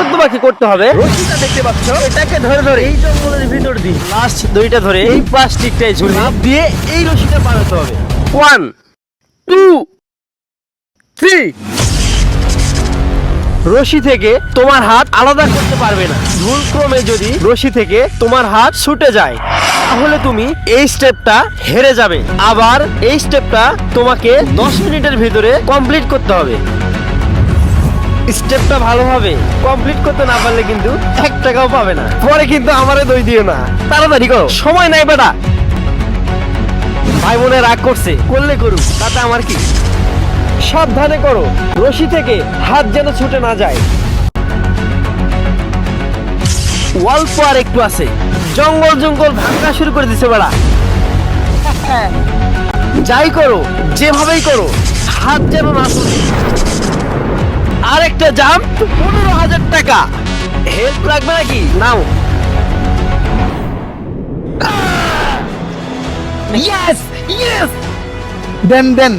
এখন তোমাকে করতে হবে, রশিটা দেখতে পাচ্ছ, এটাকে ধরে ধরে এই জঙ্গলের ভিতর দিয়ে লাস্ট দড়িটা ধরে এই প্লাস্টিকটাই ঝুলে লাফ দিয়ে এই রশিটা পার হতে হবে। 1 2 3। রশি থেকে তোমার হাত আলাদা করতে পারবে না। ভুলক্রমে যদি রশি থেকে তোমার হাত ছুটে যায় তাহলে তুমি এই স্টেপটা হেরে যাবে। আবার এই স্টেপটা তোমাকে 10 মিনিটের ভিতরে কমপ্লিট করতে হবে। স্টেপটা ভালোভাবে কমপ্লিট করতে না পারলে কিন্তু 1 টাকাও পাবে না। পরে কিন্তু আমারে দই দিও না, তাড়াতাড়ি করো, সময় নাই বেটা। ভাই বোনে রাগ করছে, করলে করুক, তাতে আমার কি। সাবধানে করো, রশি থেকে হাত যেন ছুটে না যায়। অল্প আর একটু আছে, জঙ্গল জঙ্গল ভাঙা শুরু করে দিছে বেড়া। যাই করো, যেভাবেই করো, হাত যেন না ছুটে। আর একটা জাম্প, 15,000 টাকা। হেল্প লাগবে নাকি? নাও। ইয়েস ইয়েস, দেন দেন।